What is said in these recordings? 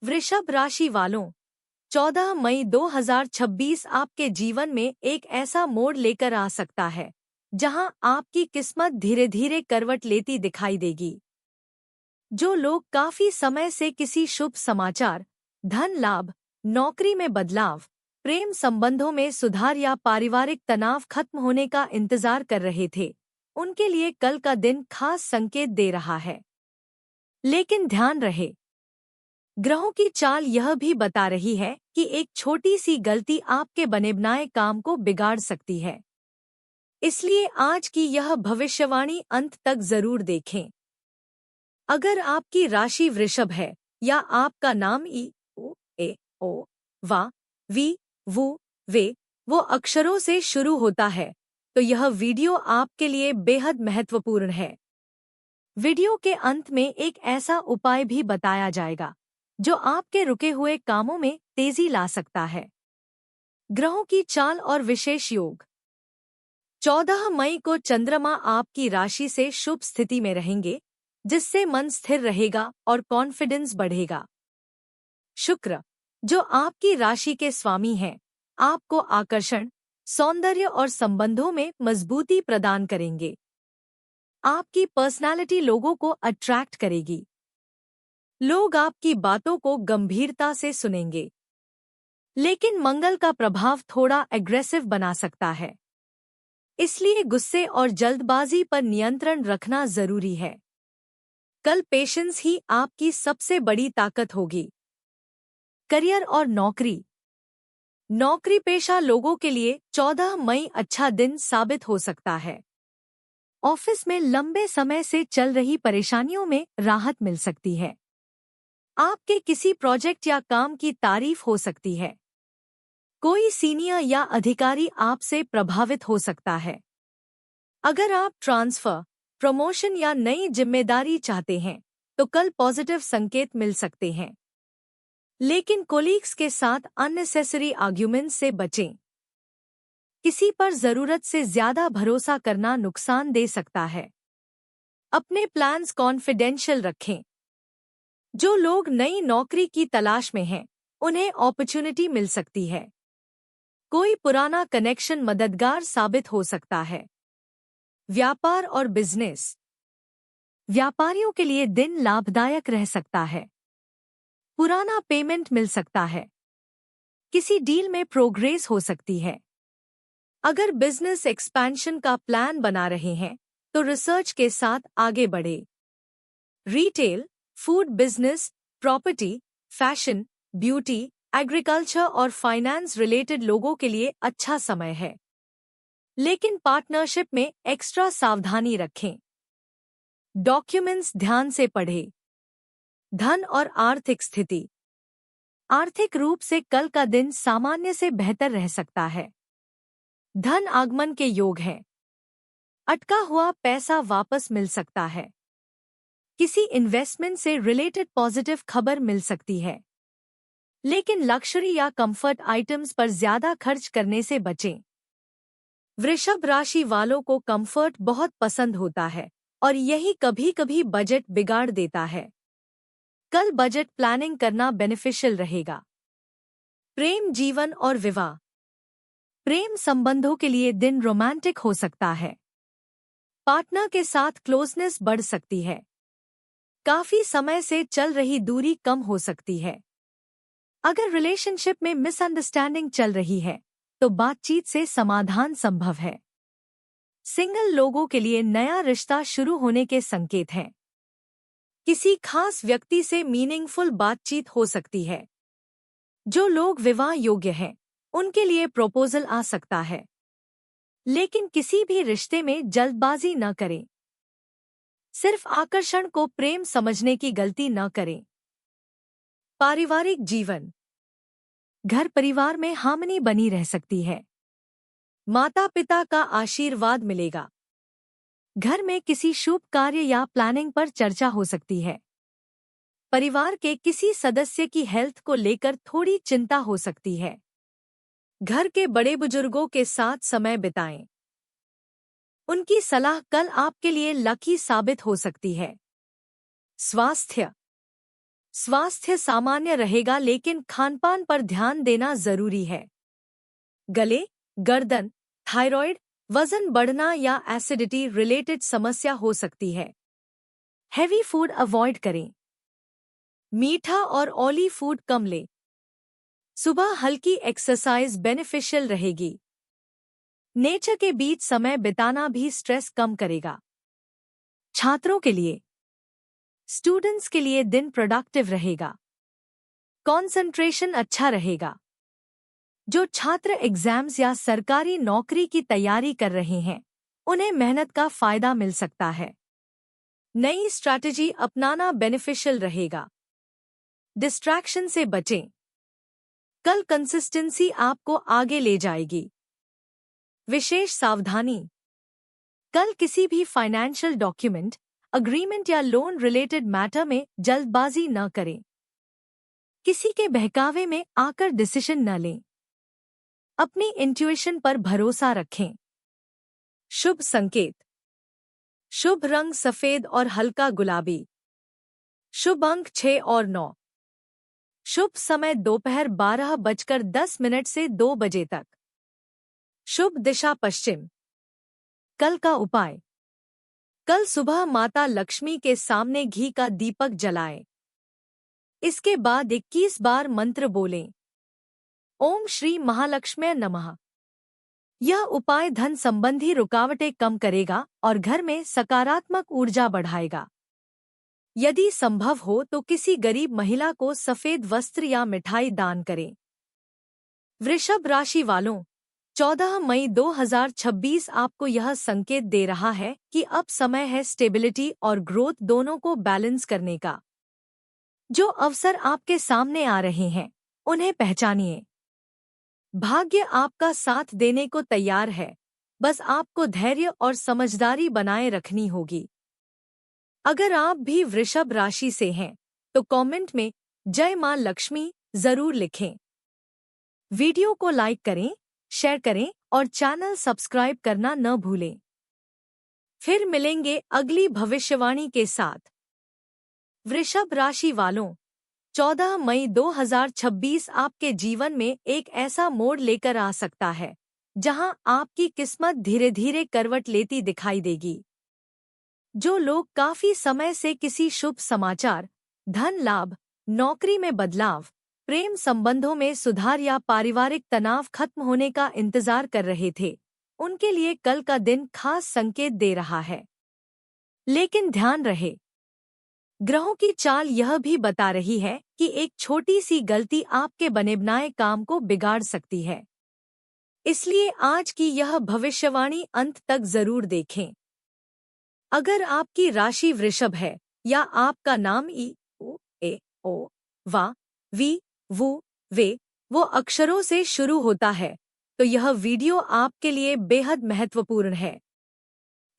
वृषभ राशि वालों, 14 मई 2026 आपके जीवन में एक ऐसा मोड़ लेकर आ सकता है जहां आपकी किस्मत धीरे धीरे करवट लेती दिखाई देगी। जो लोग काफी समय से किसी शुभ समाचार, धन लाभ, नौकरी में बदलाव, प्रेम संबंधों में सुधार या पारिवारिक तनाव खत्म होने का इंतजार कर रहे थे, उनके लिए कल का दिन खास संकेत दे रहा है। लेकिन ध्यान रहे, ग्रहों की चाल यह भी बता रही है कि एक छोटी सी गलती आपके बने बनाए काम को बिगाड़ सकती है। इसलिए आज की यह भविष्यवाणी अंत तक जरूर देखें। अगर आपकी राशि वृषभ है या आपका नाम ई, ओ, ए, ओ, वा, वी, वु, वे, वो अक्षरों से शुरू होता है, तो यह वीडियो आपके लिए बेहद महत्वपूर्ण है। वीडियो के अंत में एक ऐसा उपाय भी बताया जाएगा जो आपके रुके हुए कामों में तेजी ला सकता है। ग्रहों की चाल और विशेष योग। 14 मई को चंद्रमा आपकी राशि से शुभ स्थिति में रहेंगे, जिससे मन स्थिर रहेगा और कॉन्फिडेंस बढ़ेगा। शुक्र, जो आपकी राशि के स्वामी हैं, आपको आकर्षण, सौंदर्य और संबंधों में मजबूती प्रदान करेंगे। आपकी पर्सनालिटी लोगों को अट्रैक्ट करेगी। लोग आपकी बातों को गंभीरता से सुनेंगे। लेकिन मंगल का प्रभाव थोड़ा एग्रेसिव बना सकता है, इसलिए गुस्से और जल्दबाजी पर नियंत्रण रखना जरूरी है। कल पेशेंस ही आपकी सबसे बड़ी ताकत होगी। करियर और नौकरी। नौकरी पेशा लोगों के लिए 14 मई अच्छा दिन साबित हो सकता है। ऑफिस में लंबे समय से चल रही परेशानियों में राहत मिल सकती है। आपके किसी प्रोजेक्ट या काम की तारीफ हो सकती है। कोई सीनियर या अधिकारी आपसे प्रभावित हो सकता है। अगर आप ट्रांसफर, प्रमोशन या नई जिम्मेदारी चाहते हैं, तो कल पॉजिटिव संकेत मिल सकते हैं। लेकिन कोलीग्स के साथ अननेसेसरी आर्ग्यूमेंट से बचें। किसी पर जरूरत से ज्यादा भरोसा करना नुकसान दे सकता है। अपने प्लान्स कॉन्फिडेंशियल रखें। जो लोग नई नौकरी की तलाश में हैं, उन्हें अपॉर्चुनिटी मिल सकती है। कोई पुराना कनेक्शन मददगार साबित हो सकता है। व्यापार और बिजनेस। व्यापारियों के लिए दिन लाभदायक रह सकता है। पुराना पेमेंट मिल सकता है। किसी डील में प्रोग्रेस हो सकती है। अगर बिजनेस एक्सपेंशन का प्लान बना रहे हैं, तो रिसर्च के साथ आगे बढ़े। Retail, food business, property, fashion, beauty, agriculture और फाइनेंस रिलेटेड लोगों के लिए अच्छा समय है। लेकिन पार्टनरशिप में एक्स्ट्रा सावधानी रखें। डॉक्यूमेंट्स ध्यान से पढ़ें। धन और आर्थिक स्थिति। आर्थिक रूप से कल का दिन सामान्य से बेहतर रह सकता है। धन आगमन के योग हैं। अटका हुआ पैसा वापस मिल सकता है। किसी इन्वेस्टमेंट से रिलेटेड पॉजिटिव खबर मिल सकती है। लेकिन लग्जरी या कंफर्ट आइटम्स पर ज्यादा खर्च करने से बचें। वृषभ राशि वालों को कंफर्ट बहुत पसंद होता है और यही कभी-कभी बजट बिगाड़ देता है। कल बजट प्लानिंग करना बेनिफिशियल रहेगा। प्रेम जीवन और विवाह। प्रेम संबंधों के लिए दिन रोमांटिक हो सकता है। पार्टनर के साथ क्लोजनेस बढ़ सकती है। काफी समय से चल रही दूरी कम हो सकती है। अगर रिलेशनशिप में मिसअंडरस्टैंडिंग चल रही है, तो बातचीत से समाधान संभव है। सिंगल लोगों के लिए नया रिश्ता शुरू होने के संकेत हैं। किसी खास व्यक्ति से मीनिंगफुल बातचीत हो सकती है। जो लोग विवाह योग्य हैं, उनके लिए प्रपोजल आ सकता है। लेकिन किसी भी रिश्ते में जल्दबाजी न करें। सिर्फ आकर्षण को प्रेम समझने की गलती न करें। पारिवारिक जीवन। घर परिवार में हार्मनी बनी रह सकती है। माता पिता का आशीर्वाद मिलेगा। घर में किसी शुभ कार्य या प्लानिंग पर चर्चा हो सकती है। परिवार के किसी सदस्य की हेल्थ को लेकर थोड़ी चिंता हो सकती है। घर के बड़े बुजुर्गों के साथ समय बिताएं। उनकी सलाह कल आपके लिए लकी साबित हो सकती है। स्वास्थ्य। स्वास्थ्य सामान्य रहेगा लेकिन खानपान पर ध्यान देना जरूरी है। गले, गर्दन, थायराइड, वजन बढ़ना या एसिडिटी रिलेटेड समस्या हो सकती है। हैवी फूड अवॉइड करें। मीठा और ऑयली फूड कम लें। सुबह हल्की एक्सरसाइज बेनिफिशियल रहेगी। नेचर के बीच समय बिताना भी स्ट्रेस कम करेगा। छात्रों के लिए, स्टूडेंट्स के लिए दिन प्रोडक्टिव रहेगा। कंसंट्रेशन अच्छा रहेगा। जो छात्र एग्जाम्स या सरकारी नौकरी की तैयारी कर रहे हैं, उन्हें मेहनत का फायदा मिल सकता है। नई स्ट्रैटेजी अपनाना बेनिफिशियल रहेगा। डिस्ट्रैक्शन से बचें। कल कंसिस्टेंसी आपको आगे ले जाएगी। विशेष सावधानी, कल किसी भी फाइनेंशियल डॉक्यूमेंट, अग्रीमेंट या लोन रिलेटेड मैटर में जल्दबाजी न करें। किसी के बहकावे में आकर डिसीजन न लें। अपनी इंट्यूइशन पर भरोसा रखें। शुभ संकेत, शुभ रंग सफेद और हल्का गुलाबी। शुभ अंक 6 और 9। शुभ समय दोपहर 12:10 से 2 बजे तक। शुभ दिशा पश्चिम। कल का उपाय, कल सुबह माता लक्ष्मी के सामने घी का दीपक जलाएं। इसके बाद 21 बार मंत्र बोलें। ओम श्री महालक्ष्मी नमः। यह उपाय धन संबंधी रुकावटें कम करेगा और घर में सकारात्मक ऊर्जा बढ़ाएगा। यदि संभव हो तो किसी गरीब महिला को सफेद वस्त्र या मिठाई दान करें। वृषभ राशि वालों, 14 मई 2026 आपको यह संकेत दे रहा है कि अब समय है स्टेबिलिटी और ग्रोथ दोनों को बैलेंस करने का। जो अवसर आपके सामने आ रहे हैं, उन्हें पहचानिए। भाग्य आपका साथ देने को तैयार है, बस आपको धैर्य और समझदारी बनाए रखनी होगी। अगर आप भी वृषभ राशि से हैं, तो कमेंट में जय मां लक्ष्मी जरूर लिखें। वीडियो को लाइक करें, शेयर करें और चैनल सब्सक्राइब करना न भूलें। फिर मिलेंगे अगली भविष्यवाणी के साथ। वृषभ राशि वालों, 14 मई 2026 आपके जीवन में एक ऐसा मोड़ लेकर आ सकता है, जहां आपकी किस्मत धीरे धीरे करवट लेती दिखाई देगी। जो लोग काफी समय से किसी शुभ समाचार, धन लाभ, नौकरी में बदलाव, प्रेम संबंधों में सुधार या पारिवारिक तनाव खत्म होने का इंतजार कर रहे थे, उनके लिए कल का दिन खास संकेत दे रहा है। लेकिन ध्यान रहे, ग्रहों की चाल यह भी बता रही है कि एक छोटी सी गलती आपके बने बनाए काम को बिगाड़ सकती है। इसलिए आज की यह भविष्यवाणी अंत तक जरूर देखें। अगर आपकी राशि वृषभ है या आपका नाम ई, ओ, ए, ओ, वा, वी, वु, वे, वो अक्षरों से शुरू होता है, तो यह वीडियो आपके लिए बेहद महत्वपूर्ण है।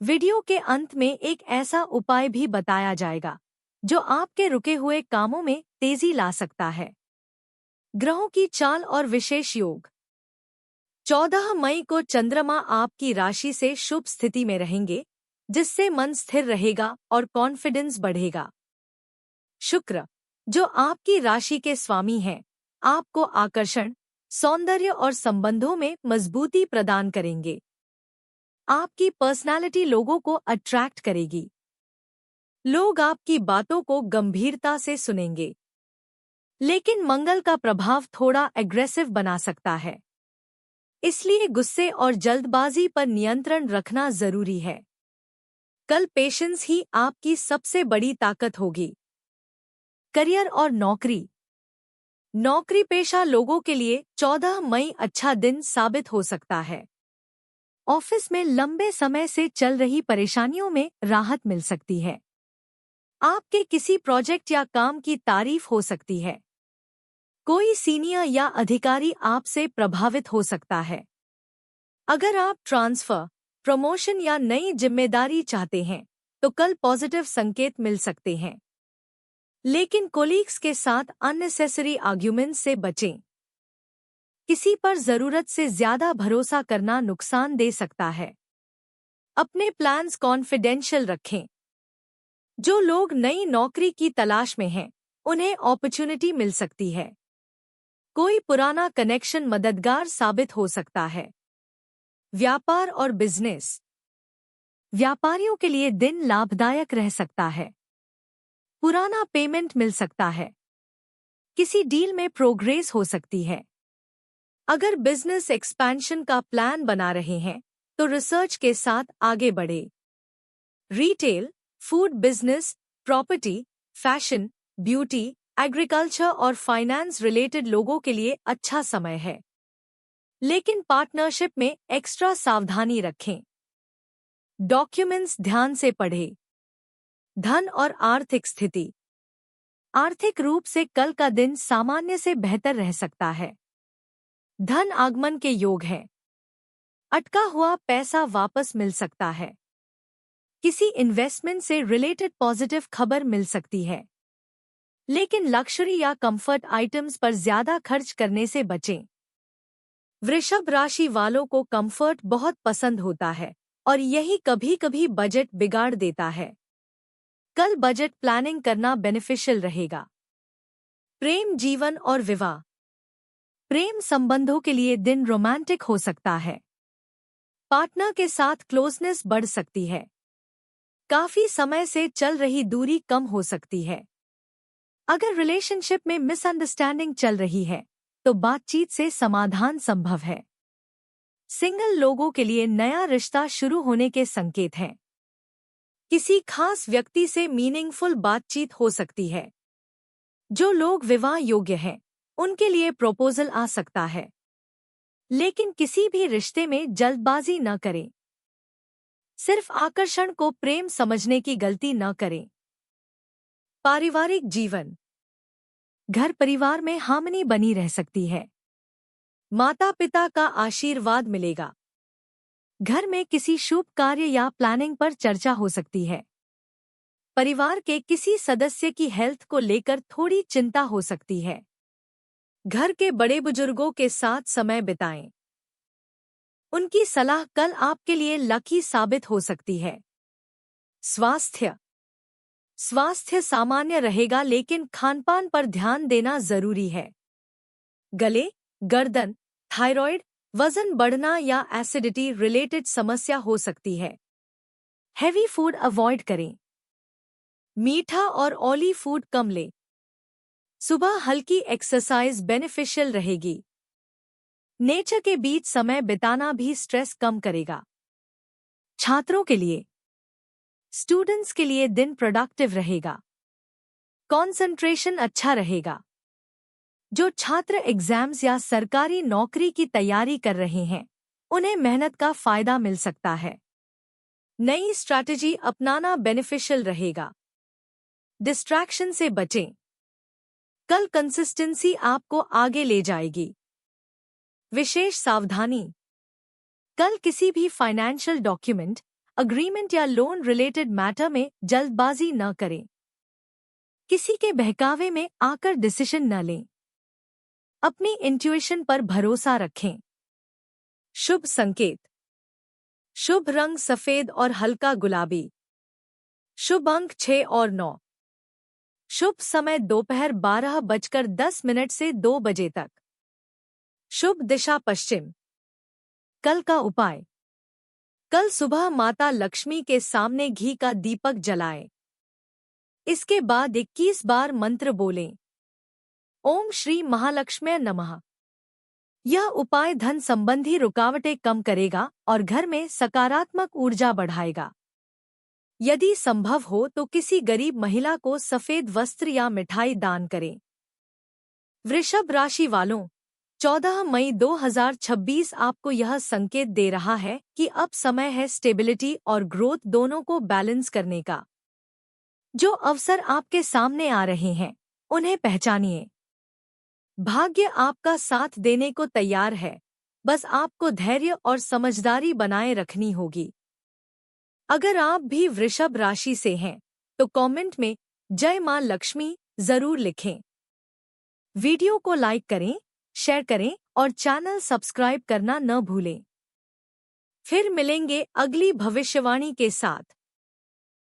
वीडियो के अंत में एक ऐसा उपाय भी बताया जाएगा, जो आपके रुके हुए कामों में तेजी ला सकता है। ग्रहों की चाल और विशेष योग, 14 मई को चंद्रमा आपकी राशि से शुभ स्थिति में रहेंगे, जिससे मन स्थिर रहेगा और कॉन्फिडेंस बढ़ेगा। शुक्र, जो आपकी राशि के स्वामी हैं, आपको आकर्षण, सौंदर्य और संबंधों में मजबूती प्रदान करेंगे। आपकी पर्सनालिटी लोगों को अट्रैक्ट करेगी। लोग आपकी बातों को गंभीरता से सुनेंगे। लेकिन मंगल का प्रभाव थोड़ा एग्रेसिव बना सकता है, इसलिए गुस्से और जल्दबाजी पर नियंत्रण रखना जरूरी है। कल पेशेंस ही आपकी सबसे बड़ी ताकत होगी। करियर और नौकरी, नौकरी पेशा लोगों के लिए 14 मई अच्छा दिन साबित हो सकता है। ऑफिस में लंबे समय से चल रही परेशानियों में राहत मिल सकती है। आपके किसी प्रोजेक्ट या काम की तारीफ हो सकती है। कोई सीनियर या अधिकारी आपसे प्रभावित हो सकता है। अगर आप ट्रांसफर, प्रमोशन या नई जिम्मेदारी चाहते हैं, तो कल पॉजिटिव संकेत मिल सकते हैं। लेकिन कोलीग्स के साथ अननेसेसरी आर्ग्यूमेंट्स से बचें। किसी पर जरूरत से ज्यादा भरोसा करना नुकसान दे सकता है। अपने प्लान्स कॉन्फिडेंशियल रखें। जो लोग नई नौकरी की तलाश में हैं, उन्हें अपॉर्चुनिटी मिल सकती है। कोई पुराना कनेक्शन मददगार साबित हो सकता है। व्यापार और बिजनेस। व्यापारियों के लिए दिन लाभदायक रह सकता है। पुराना पेमेंट मिल सकता है। किसी डील में प्रोग्रेस हो सकती है। अगर बिजनेस एक्सपेंशन का प्लान बना रहे हैं तो रिसर्च के साथ आगे बढ़े। Retail, food business, property, fashion, beauty, agriculture और फाइनेंस रिलेटेड लोगों के लिए अच्छा समय है, लेकिन पार्टनरशिप में एक्स्ट्रा सावधानी रखें। डॉक्यूमेंट्स ध्यान से पढ़ें। धन और आर्थिक स्थिति। आर्थिक रूप से कल का दिन सामान्य से बेहतर रह सकता है। धन आगमन के योग है। अटका हुआ पैसा वापस मिल सकता है। किसी इन्वेस्टमेंट से रिलेटेड पॉजिटिव खबर मिल सकती है, लेकिन लक्जरी या कंफर्ट आइटम्स पर ज्यादा खर्च करने से बचें। वृषभ राशि वालों को कंफर्ट बहुत पसंद होता है और यही कभी-कभी बजट बिगाड़ देता है। कल बजट प्लानिंग करना बेनिफिशियल रहेगा। प्रेम जीवन और विवाह। प्रेम संबंधों के लिए दिन रोमांटिक हो सकता है। पार्टनर के साथ क्लोजनेस बढ़ सकती है। काफी समय से चल रही दूरी कम हो सकती है। अगर रिलेशनशिप में मिसअंडरस्टैंडिंग चल रही है तो बातचीत से समाधान संभव है। सिंगल लोगों के लिए नया रिश्ता शुरू होने के संकेत हैं। किसी खास व्यक्ति से मीनिंगफुल बातचीत हो सकती है। जो लोग विवाह योग्य हैं, उनके लिए प्रपोजल आ सकता है, लेकिन किसी भी रिश्ते में जल्दबाजी न करें। सिर्फ आकर्षण को प्रेम समझने की गलती न करें। पारिवारिक जीवन। घर परिवार में हार्मनी बनी रह सकती है। माता पिता का आशीर्वाद मिलेगा। घर में किसी शुभ कार्य या प्लानिंग पर चर्चा हो सकती है। परिवार के किसी सदस्य की हेल्थ को लेकर थोड़ी चिंता हो सकती है। घर के बड़े बुजुर्गों के साथ समय बिताएं। उनकी सलाह कल आपके लिए लकी साबित हो सकती है। स्वास्थ्य। स्वास्थ्य सामान्य रहेगा, लेकिन खानपान पर ध्यान देना जरूरी है। गले, गर्दन, थायराइड, वजन बढ़ना या एसिडिटी रिलेटेड समस्या हो सकती है। हेवी फूड अवॉइड करें। मीठा और ऑयली फूड कम लें। सुबह हल्की एक्सरसाइज बेनिफिशियल रहेगी। नेचर के बीच समय बिताना भी स्ट्रेस कम करेगा। छात्रों के लिए। स्टूडेंट्स के लिए दिन प्रोडक्टिव रहेगा। कंसंट्रेशन अच्छा रहेगा। जो छात्र एग्जाम्स या सरकारी नौकरी की तैयारी कर रहे हैं, उन्हें मेहनत का फायदा मिल सकता है। नई स्ट्रैटेजी अपनाना बेनिफिशियल रहेगा। डिस्ट्रैक्शन से बचें। कल कंसिस्टेंसी आपको आगे ले जाएगी। विशेष सावधानी। कल किसी भी फाइनेंशियल डॉक्यूमेंट, अग्रीमेंट या लोन रिलेटेड मैटर में जल्दबाजी न करें। किसी के बहकावे में आकर डिसीजन न लें। अपनी इंट्यूइशन पर भरोसा रखें। शुभ संकेत। शुभ रंग सफेद और हल्का गुलाबी। शुभ अंक 6 और 9। शुभ समय दोपहर 12:10 से 2 बजे तक। शुभ दिशा पश्चिम। कल का उपाय। कल सुबह माता लक्ष्मी के सामने घी का दीपक जलाएं। इसके बाद 21 बार मंत्र बोलें। ओम श्री महालक्ष्मी नमः। यह उपाय धन संबंधी रुकावटें कम करेगा और घर में सकारात्मक ऊर्जा बढ़ाएगा। यदि संभव हो तो किसी गरीब महिला को सफेद वस्त्र या मिठाई दान करें। वृषभ राशि वालों, 14 मई 2026 आपको यह संकेत दे रहा है कि अब समय है स्टेबिलिटी और ग्रोथ दोनों को बैलेंस करने का। जो अवसर आपके सामने आ रहे हैं, उन्हें पहचानिए। भाग्य आपका साथ देने को तैयार है, बस आपको धैर्य और समझदारी बनाए रखनी होगी। अगर आप भी वृषभ राशि से हैं, तो कमेंट में जय मां लक्ष्मी जरूर लिखें। वीडियो को लाइक करें, शेयर करें और चैनल सब्सक्राइब करना न भूलें। फिर मिलेंगे अगली भविष्यवाणी के साथ।